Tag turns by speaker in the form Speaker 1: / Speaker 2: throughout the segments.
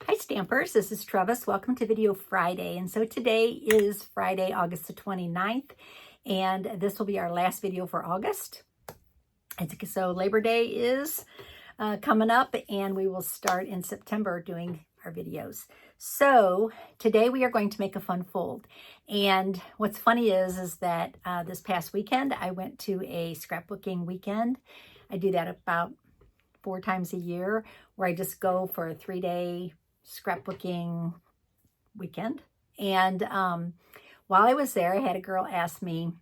Speaker 1: Hi Stampers, this is Trevis. Welcome to Video Friday. And so today is Friday, August the 29th, and this will be our last video for August. So Labor Day is coming up, and we will start in September doing our videos. So today we are going to make a fun fold. And what's funny is that this past weekend, I went to a scrapbooking weekend. I do that about 4 times a year, where I just go for a 3-day scrapbooking weekend. And while I was there, I had a girl ask me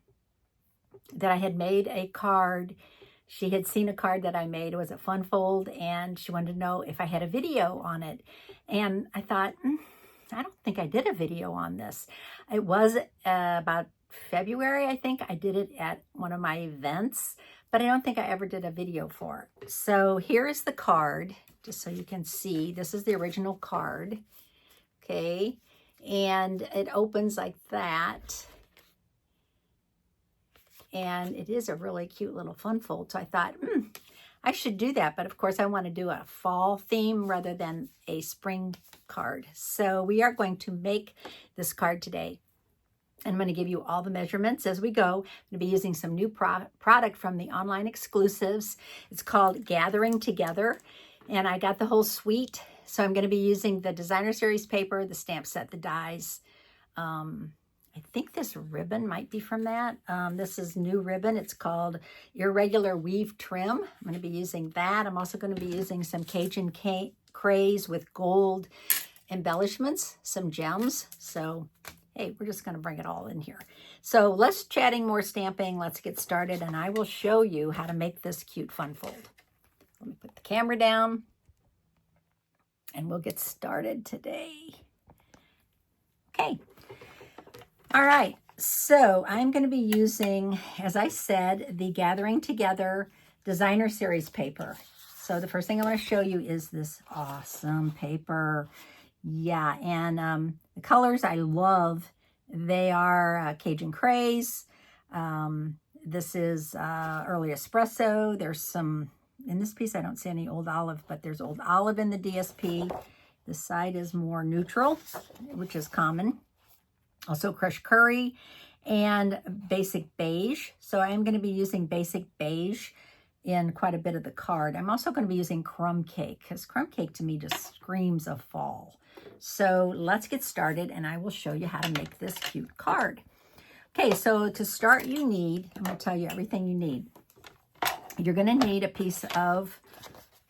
Speaker 1: that I had made a card. She had seen a card that I made. It was a fun fold, and she wanted to know if I had a video on it. And I thought, I don't think I did a video on this. It was about February, I think. I did it at one of my events, but I don't think I ever did a video for it. So here is the card, just so you can see. This is the original card, okay? And it opens like that. And it is a really cute little fun fold. So I thought, I should do that. But of course, I want to do a fall theme rather than a spring card. So we are going to make this card today. And I'm going to give you all the measurements as we go. I'm going to be using some new product from the online exclusives. It's called Gathering Together. And I got the whole suite. So I'm going to be using the designer series paper, the stamp set, the dies. I think this ribbon might be from that. This is new ribbon. It's called Irregular Weave Trim. I'm going to be using that. I'm also going to be using some Cajun craze with gold embellishments, some gems. So, hey, we're just going to bring it all in here. So less chatting, more stamping. Let's get started, and I will show you how to make this cute fun fold. Let me put the camera down, and we'll get started today. Okay. All right. So I'm going to be using, as I said, the Gathering Together Designer Series paper. So the first thing I want to show you is this awesome paper. Yeah, and the colors I love. They are Cajun Craze. This is Early Espresso. There's some, in this piece I don't see any Old Olive, but there's Old Olive in the DSP. This side is more neutral, which is common. Also Crushed Curry and Basic Beige. So I am going to be using Basic Beige in quite a bit of the card. I'm also going to be using Crumb Cake, because Crumb Cake to me just screams of fall. So let's get started, and I will show you how to make this cute card. Okay, so to start you need, I'm going to tell you everything you need. You're going to need a piece of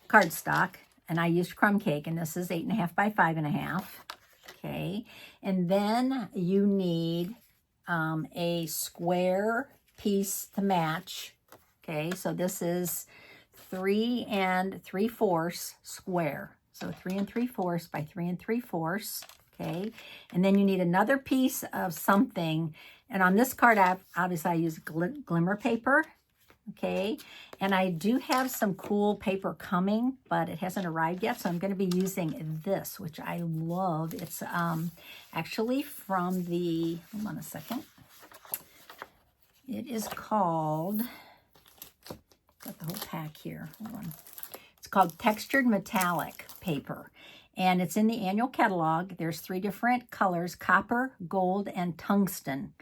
Speaker 1: cardstock, and I used Crumb Cake, and this is 8.5 by 5.5. Okay, and then you need a square piece to match. Okay, so this is 3 3/4 square. So 3 3/4 by 3 3/4. Okay, and then you need another piece of something. And on this card, obviously I use glimmer paper. Okay, and I do have some cool paper coming, but it hasn't arrived yet, so I'm going to be using this, which I love. It's actually from the, hold on a second, it is called, got the whole pack here, hold on. It's called Textured Metallic Paper, and it's in the annual catalog. There's 3 different colors: copper, gold, and tungsten.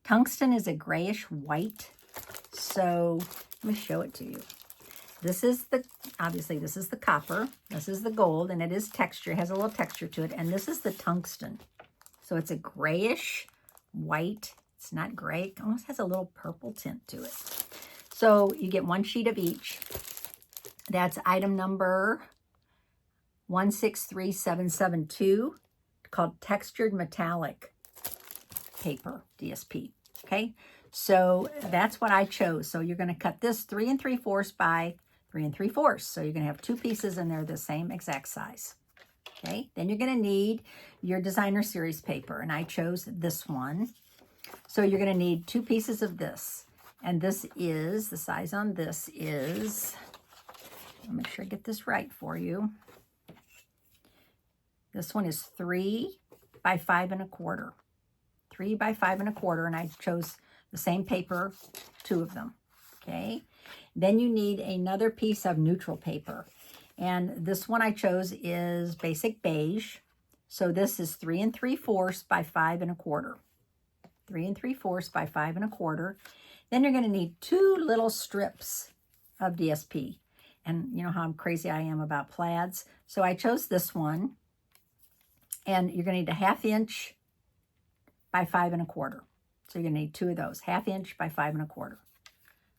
Speaker 1: Tungsten is a grayish white. So let me show it to you. This is the, obviously this is the copper, this is the gold, and it is texture, it has a little texture to it, and this is the tungsten. So it's a grayish white. It's not gray, it almost has a little purple tint to it. So you get 1 sheet of each. That's item number 163772, called Textured Metallic Paper, DSP, okay? So that's what I chose. So you're going to cut this 3 3/4 by 3 3/4. So you're going to have 2 pieces, and they're the same exact size. Okay. Then you're going to need your designer series paper, and I chose this one. So you're going to need 2 pieces of this, and this is, the size on this is, I'll make sure I get this right for you. This one is 3 by 5 1/4. 3 by 5 1/4, and I chose the same paper, 2 of them, okay? Then you need another piece of neutral paper, And this one I chose is Basic Beige. So this is 3 3/4 by 5 1/4. 3 3/4 by 5 1/4. Then you're going to need 2 little strips of DSP. And you know how crazy I am about plaids. So I chose this one. And you're going to need a 1/2 inch by 5 1/4. So you're going to need 2 of those, 1/2 inch by 5 1/4.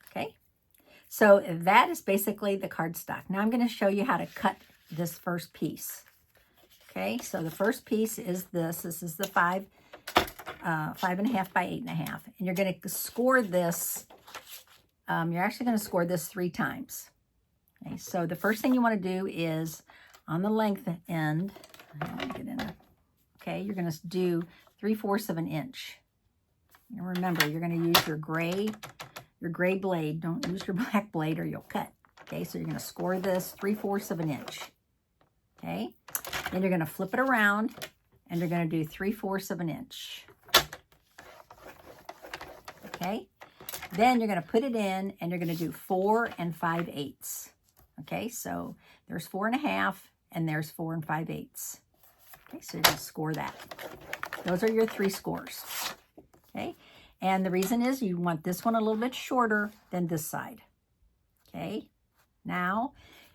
Speaker 1: Okay. So that is basically the cardstock. Now I'm going to show you how to cut this first piece. Okay. So the first piece is this. This is the 5 1/2 by 8 1/2. And you're going to score this. You're actually going to score this 3 times. Okay. So the first thing you want to do is on the length end. Get in there. Okay. You're going to do 3/4 of an inch. And remember, you're going to use your gray blade. Don't use your black blade or you'll cut. Okay, so you're going to score this 3/4 of an inch. Okay, then you're going to flip it around and you're going to do 3/4 of an inch. Okay, then you're going to put it in and you're going to do 4 5/8. Okay, so there's 4 1/2 and there's 4 5/8. Okay, so you're going to score that. Those are your 3 scores. Okay, and the reason is you want this one a little bit shorter than this side. Okay, now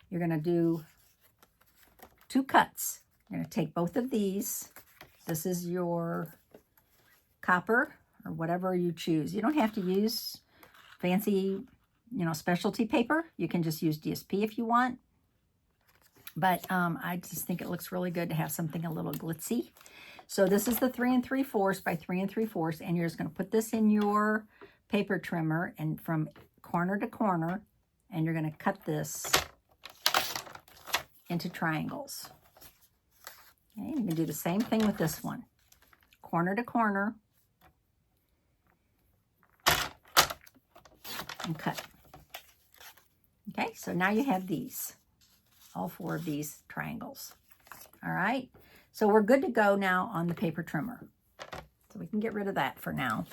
Speaker 1: you're going to do 2 cuts. You're going to take both of these. This is your copper or whatever you choose. You don't have to use fancy, specialty paper. You can just use DSP if you want. But I just think it looks really good to have something a little glitzy. So this is the 3 3/4 by 3 3/4, and you're just going to put this in your paper trimmer and from corner to corner, and you're going to cut this into triangles. Okay, you can do the same thing with this one. Corner to corner and cut. Okay, so now you have these, all 4 of these triangles. All right. So we're good to go now on the paper trimmer. So we can get rid of that for now.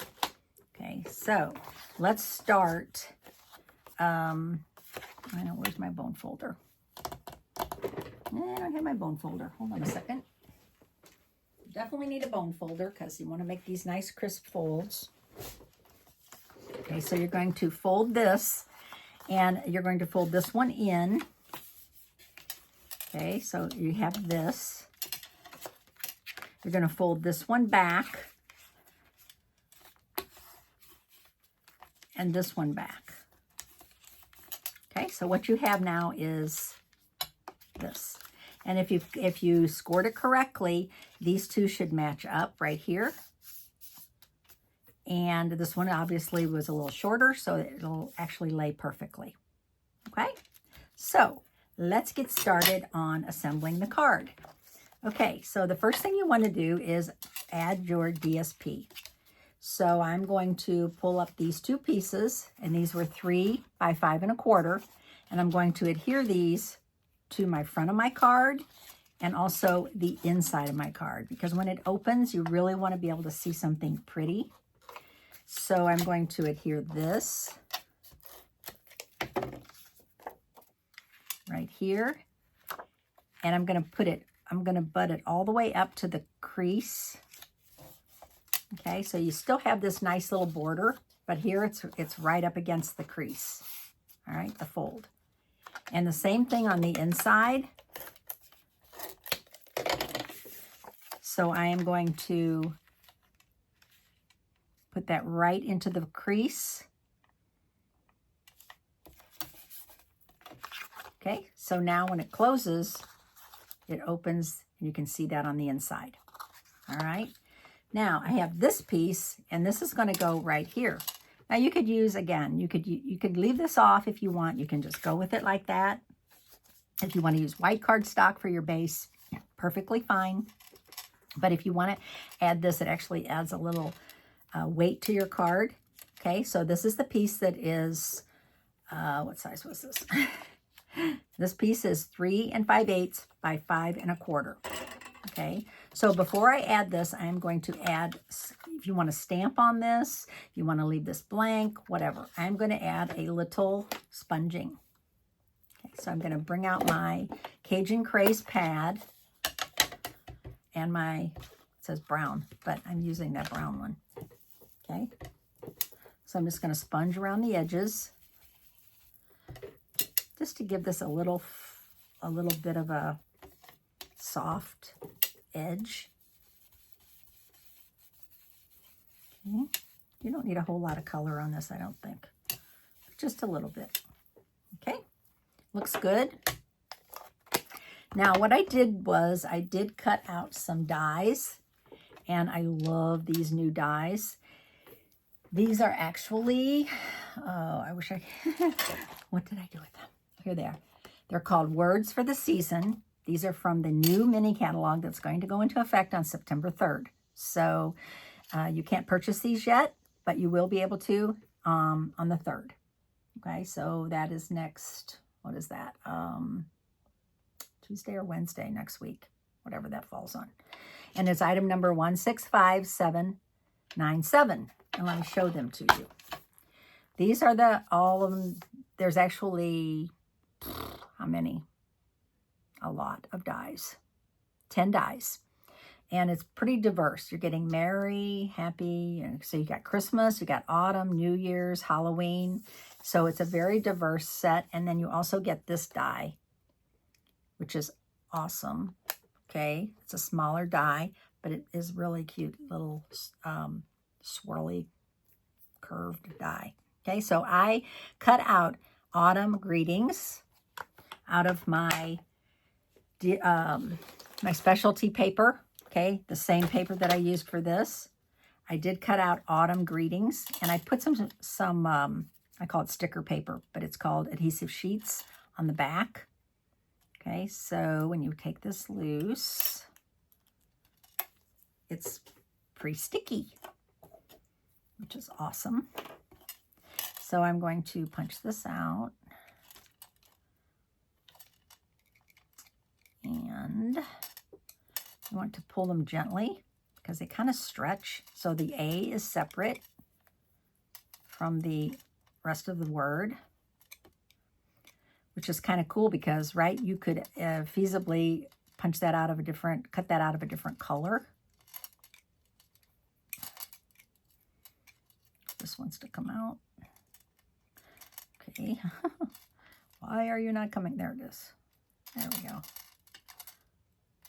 Speaker 1: Okay, so let's start. I know, where's my bone folder? I don't have my bone folder. Hold on a second. Definitely need a bone folder because you want to make these nice crisp folds. Okay, so you're going to fold this and you're going to fold this one in. Okay, so you have this. You're going to fold this one back and this one back. Okay, so what you have now is this. And if you scored it correctly, these 2 should match up right here. And this one obviously was a little shorter, so it'll actually lay perfectly. Okay, so let's get started on assembling the card. Okay, so the first thing you want to do is add your DSP. So I'm going to pull up these 2 pieces, and these were 3 by 5 1/4, and I'm going to adhere these to my front of my card and also the inside of my card, because when it opens, you really want to be able to see something pretty. So I'm going to adhere this right here, and I'm going to butt it all the way up to the crease. Okay, so you still have this nice little border, but here it's right up against the crease. All right, the fold. And the same thing on the inside. So I am going to put that right into the crease. Okay, so now when it closes, it opens, and you can see that on the inside. All right, now I have this piece, and this is going to go right here. Now you could use, again, you could leave this off if you want. You can just go with it like that. If you want to use white cardstock for your base, perfectly fine. But if you want to add this, it actually adds a little weight to your card. Okay, so this is the piece that is, what size was this? This piece is 3 5/8 by 5 1/4. Okay, so before I add this, I'm going to add, if you want to stamp on this, if you want to leave this blank, whatever, I'm going to add a little sponging. Okay, so I'm going to bring out my Cajun Craze pad and my, it says brown, but I'm using that brown one. Okay, so I'm just going to sponge around the edges just to give this a little bit of a soft edge. Okay. You don't need a whole lot of color on this, I don't think. Just a little bit. Okay, looks good. Now what I did was I did cut out some dies, and I love these new dies. These are actually, oh, I wish I, what did I do with them? Here they are. They're called Words for the Season. These are from the new mini catalog that's going to go into effect on September 3rd. So you can't purchase these yet, but you will be able to on the 3rd. Okay, so that is next, what is that? Tuesday or Wednesday next week, whatever that falls on. And it's item number 165797. And let me show them to you. These are all of them. There's actually, how many? A lot of dies. 10 dies. And it's pretty diverse. You're getting merry, happy, and so you got Christmas, you got autumn, New Year's, Halloween. So it's a very diverse set. And then you also get this die, which is awesome. Okay, it's a smaller die, but it is really cute, little swirly curved die. Okay, so I cut out Autumn Greetings out of my my specialty paper. Okay, the same paper that I used for this. I did cut out Autumn Greetings, and I put some I call it sticker paper, but it's called adhesive sheets on the back. Okay, so when you take this loose, it's pretty sticky, which is awesome. So I'm going to punch this out. And you want to pull them gently because they kind of stretch. So the A is separate from the rest of the word, which is kind of cool because, right, you could feasibly punch that out of a different, cut that out of a different color. This wants to come out. Okay. Why are you not coming? There it is. There we go.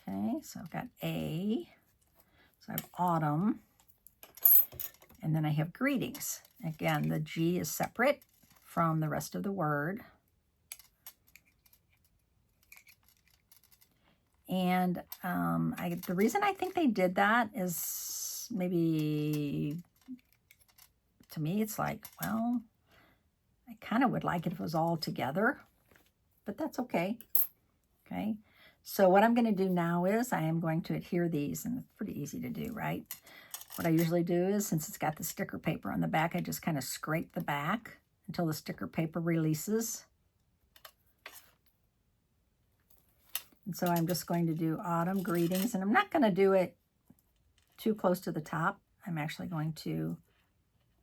Speaker 1: Okay, so I've got A, so I have Autumn, and then I have Greetings. Again, the G is separate from the rest of the word. And the reason I think they did that is maybe, to me, it's like, well, I kind of would like it if it was all together, but that's okay. Okay. So what I'm going to do now is I am going to adhere these, and it's pretty easy to do, right? What I usually do is, since it's got the sticker paper on the back, I just kind of scrape the back until the sticker paper releases. And so I'm just going to do Autumn Greetings, and I'm not going to do it too close to the top. I'm actually going to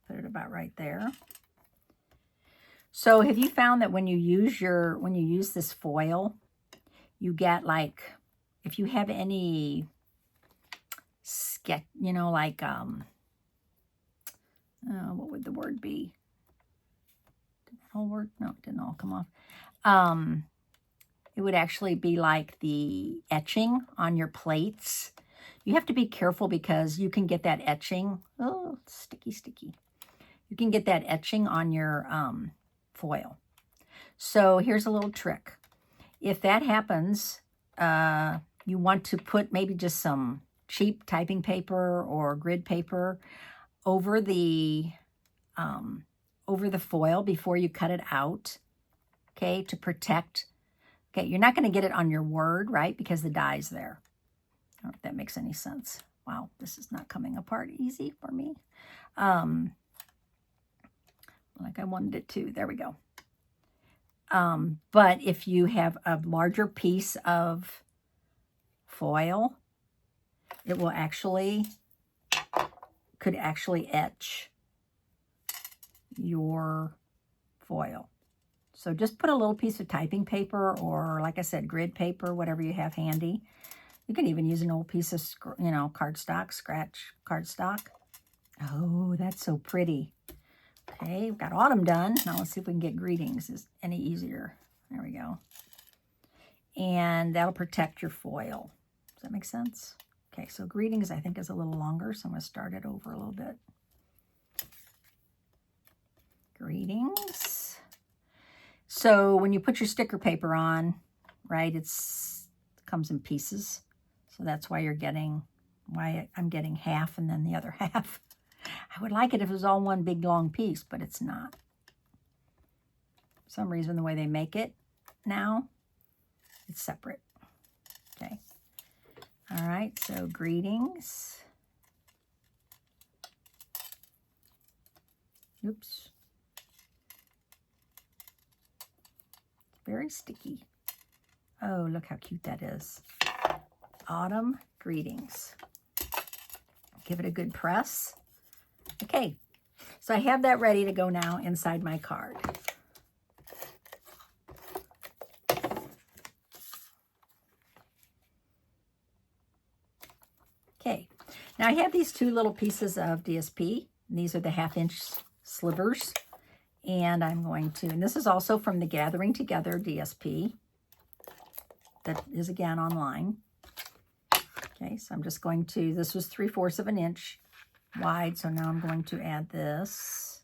Speaker 1: put it about right there. So have you found that when you use this foil, you get, like, if you have any sketch, you know, like, what would the word be? Did that all work? No, it didn't all come off. It would actually be like the etching on your plates. You have to be careful because you can get that etching. Oh, it's sticky, sticky. You can get that etching on your foil. So here's a little trick. If that happens, you want to put maybe just some cheap typing paper or grid paper over the foil before you cut it out, okay, to protect. Okay, you're not going to get it on your word, right, because the die's there. I don't know if that makes any sense. Wow, this is not coming apart easy for me. Like I wanted it to. There we go. But if you have a larger piece of foil, it will could actually etch your foil. So just put a little piece of typing paper or, like I said, grid paper, whatever you have handy. You can even use an old piece of, cardstock, scratch cardstock. Oh, that's so pretty. Okay, we've got autumn done. Now let's see if we can get greetings is any easier. There we go. And that'll protect your foil. Does that make sense? Okay, so greetings I think is a little longer, so I'm going to start it over a little bit. Greetings. So when you put your sticker paper on, right, it comes in pieces. So that's why I'm getting half and then the other half. I would like it if it was all one big long piece, but it's not. For some reason, the way they make it now, it's separate. Okay. All right, so greetings. Oops. Very sticky. Oh, look how cute that is. Autumn greetings. Give it a good press. Okay, so I have that ready to go now inside my card. Okay, now I have these two little pieces of DSP. These are the 1/2-inch slivers. And I'm going to, and this is also from the Gathering Together DSP. That is, again, online. Okay, so I'm just going to, this was 3/4 of an inch wide, so now I'm going to add this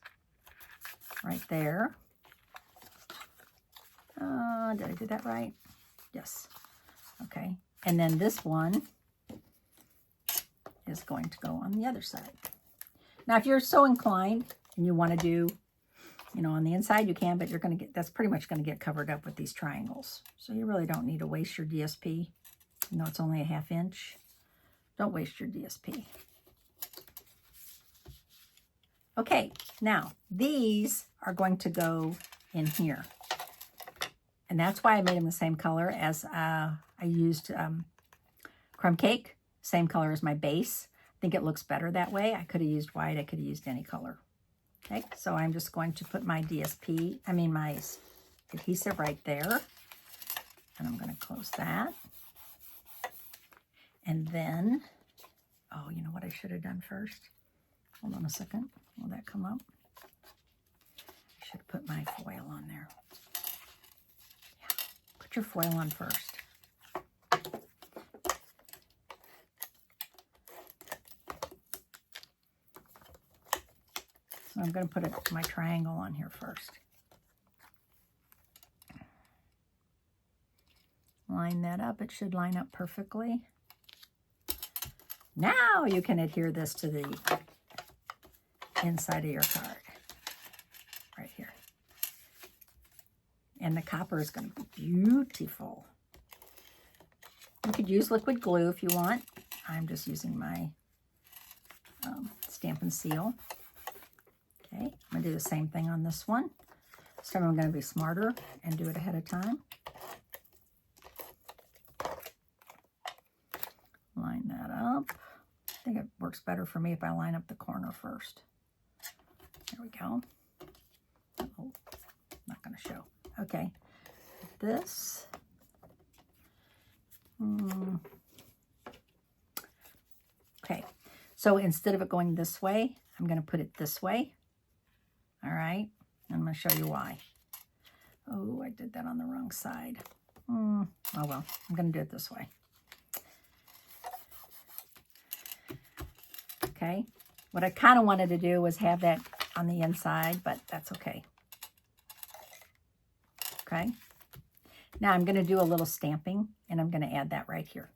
Speaker 1: right there. Did I do that right? Yes. Okay, and then this one is going to go on the other side. Now, if you're so inclined and you want to do, on the inside you can, but you're going to get, that's pretty much going to get covered up with these triangles. So you really don't need to waste your DSP. It's only a 1/2 inch. Don't waste your DSP. Okay, now these are going to go in here. And that's why I made them the same color as I used crumb cake. Same color as my base. I think it looks better that way. I could have used white. I could have used any color. Okay, so I'm just going to put my my adhesive right there. And I'm going to close that. And then, oh, you know what I should have done first? Hold on a second. Will that come up? I should put my foil on there. Yeah, put your foil on first. So I'm going to put my triangle on here first. Line that up. It should line up perfectly. Now you can adhere this to the inside of your card. Right here. And the copper is going to be beautiful. You could use liquid glue if you want. I'm just using my Stampin' Seal. Okay, I'm going to do the same thing on this one. This time I'm going to be smarter and do it ahead of time. Line that up. I think it works better for me if I line up the corner first. There we go. Oh, not going to show. Okay, this. Okay, so instead of it going this way, I'm going to put it this way. All right, I'm going to show you why. Oh, I did that on the wrong side. Oh well, I'm going to do it this way. Okay, what I kind of wanted to do was have that on the inside, but that's okay. Okay, now I'm going to do a little stamping, and I'm going to add that right here.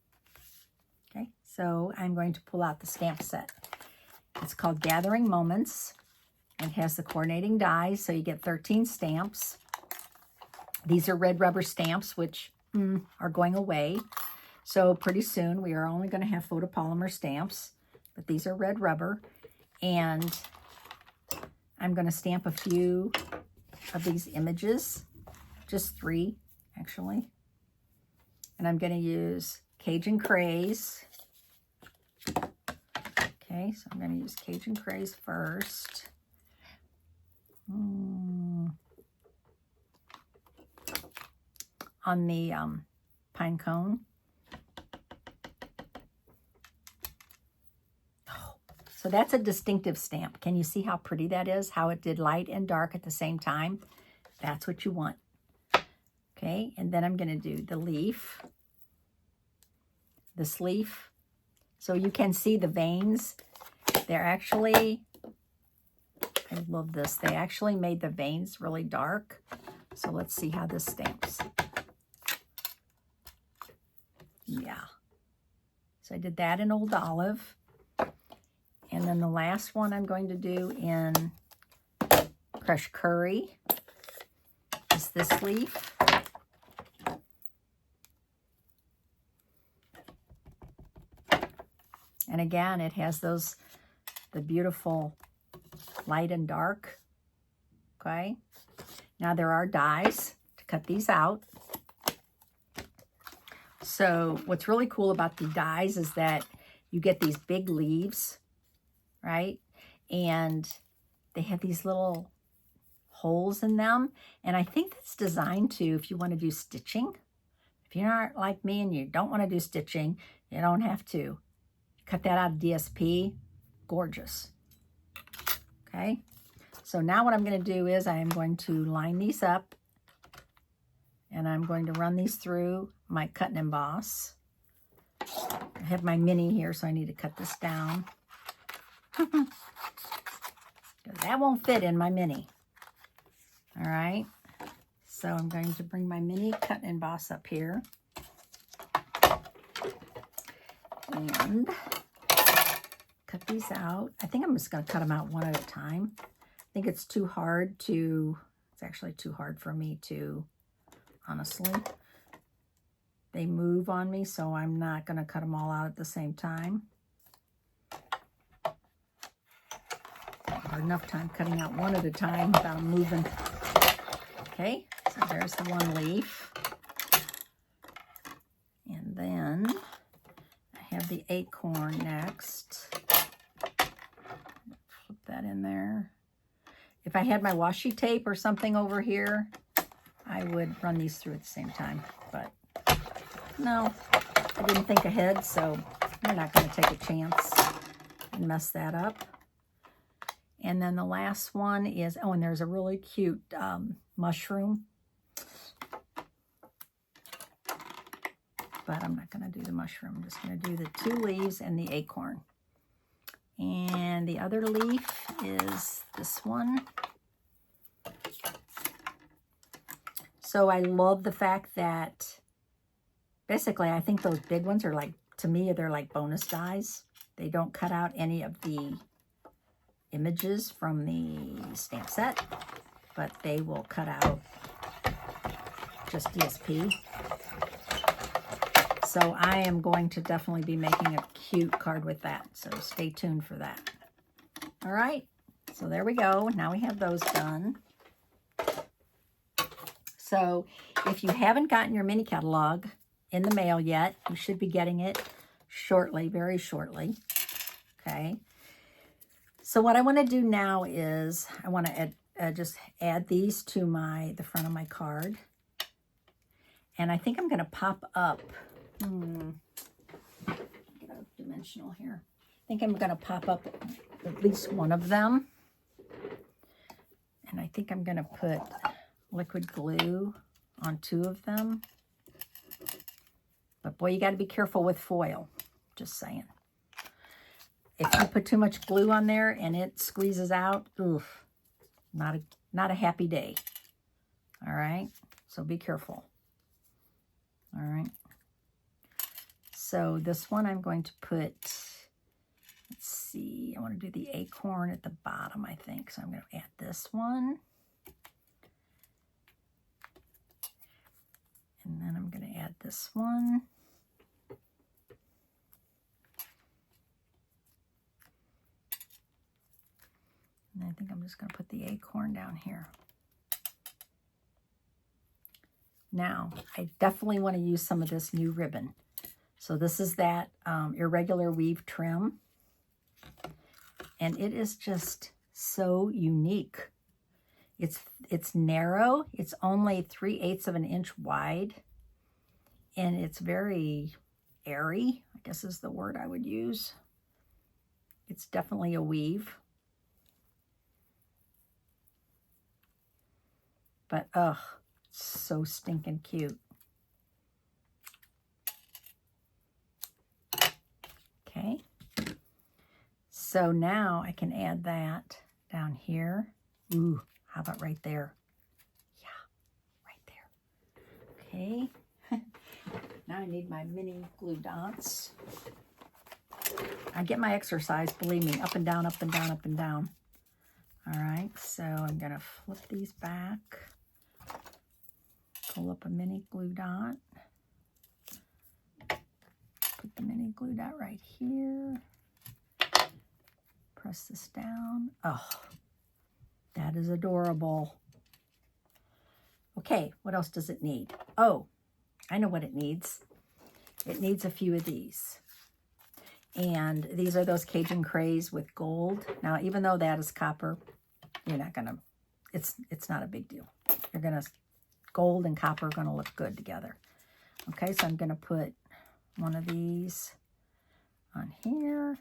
Speaker 1: Okay, so I'm going to pull out the stamp set. It's called Gathering Moments. It has the coordinating dies, so you get 13 stamps. These are red rubber stamps, which are going away. So pretty soon we are only going to have photopolymer stamps, but these are red rubber. And I'm going to stamp a few of these images, just 3 actually. And I'm going to use Cajun Craze. Okay, so I'm going to use Cajun Craze first. pine cone. Oh, so that's a distinctive stamp. Can you see how pretty that is? How it did light and dark at the same time? That's what you want. Okay, and then I'm going to do the leaf. This leaf. So you can see the veins. They're actually, I love this. They actually made the veins really dark. So let's see how this stamps. Yeah. So I did that in Old Olive. And then the last one I'm going to do in Crushed Curry is this leaf. And again, it has the beautiful light and dark. Okay. Now there are dies to cut these out. So what's really cool about the dies is that you get these big leaves, right? And they have these little holes in them. And I think that's designed to, if you want to do stitching. If you're not like me and you don't want to do stitching, you don't have to. Cut that out of DSP. Gorgeous. Okay. So now what I'm going to do is I am going to line these up. And I'm going to run these through my cut and emboss. I have my mini here, so I need to cut this down. That won't fit in my mini. All right. So I'm going to bring my mini cut and emboss up here. And cut these out. I think I'm just going to cut them out one at a time. I think it's too hard to, it's actually too hard for me to, honestly. They move on me, so I'm not going to cut them all out at the same time. Hard enough time cutting out one at a time without them moving. Okay, so there's the one leaf. And then I have the acorn next. Flip that in there. If I had my washi tape or something over here, I would run these through at the same time. But no, I didn't think ahead, so we're not going to take a chance and mess that up. And then the last one is, oh, and there's a really cute mushroom. But I'm not going to do the mushroom. I'm just going to do the two leaves and the acorn. And the other leaf is this one. So I love the fact that basically I think those big ones are like, to me, they're like bonus dies. They don't cut out any of the images from the stamp set, but they will cut out just DSP. So I am going to definitely be making a cute card with that. So stay tuned for that. All right. So there we go. Now we have those done. So if you haven't gotten your mini catalog in the mail yet, you should be getting it shortly, very shortly. Okay. So what I want to do now is I want to just add these to the front of my card. And I think I'm going to pop up. Get a dimensional here. I think I'm going to pop up at least one of them. And I think I'm going to put liquid glue on two of them. But boy, you got to be careful with foil. Just saying. If you put too much glue on there and it squeezes out, oof, not a happy day. All right, so be careful. All right. So this one I'm going to put, let's see, I want to do the acorn at the bottom, I think. So I'm going to add this one. And then I'm going to add this one. And I think I'm just going to put the acorn down here. Now, I definitely want to use some of this new ribbon. So this is that irregular weave trim. And it is just so unique. It's narrow. It's only 3/8 of an inch wide. and it's very airy, I guess is the word I would use. It's definitely a weave. But, ugh, it's so stinking cute. Okay. So now I can add that down here. Ooh, how about right there? Yeah, right there. Okay. Now I need my mini glue dots. I get my exercise, believe me, up and down, up and down, up and down. All right, so I'm gonna flip these back. Pull up a mini glue dot. Put the mini glue dot right here. Press this down. Oh, that is adorable. Okay, what else does it need? Oh, I know what it needs. It needs a few of these. And these are those Cajun Crays with gold. Now, even though that is copper, you're not gonna, it's not a big deal. You're gonna, gold and copper are gonna look good together. Okay, so I'm gonna put one of these on here.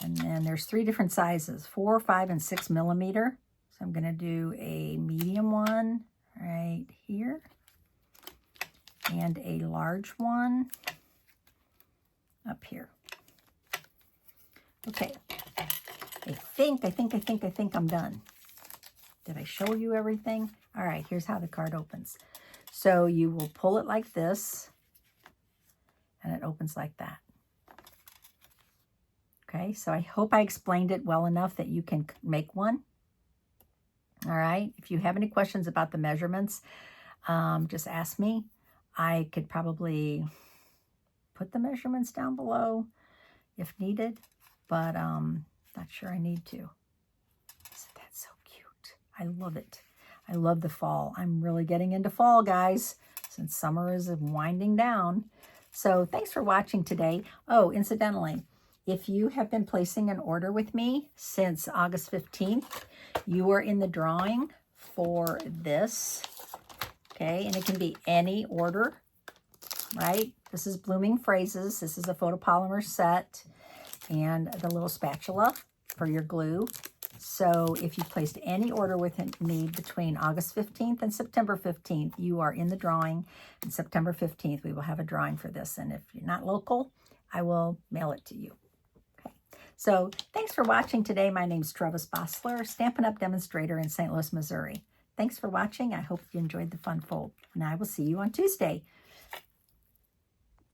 Speaker 1: And then there's 3 different sizes, 4, 5, and 6 millimeter. So I'm gonna do a medium one right here and a large one up here. Okay, I think I'm done. Did I show you everything? All right, here's how the card opens. So you will pull it like this, and it opens like that. Okay, so I hope I explained it well enough that you can make one. All right, if you have any questions about the measurements, just ask me. I could probably put the measurements down below if needed, but not sure I need to. Isn't that so cute? I love it. I love the fall. I'm really getting into fall, guys, since summer is winding down. So thanks for watching today. Oh, incidentally, if you have been placing an order with me since August 15th, you are in the drawing for this. Okay, and it can be any order, right? This is Blooming Phrases. This is a photopolymer set and the little spatula for your glue. So if you placed any order with me between August 15th and September 15th, you are in the drawing. And September 15th, we will have a drawing for this. And if you're not local, I will mail it to you. Okay. So thanks for watching today. My name's Trevis Bossler, Stampin' Up! Demonstrator in St. Louis, Missouri. Thanks for watching. I hope you enjoyed the fun fold. And I will see you on Tuesday.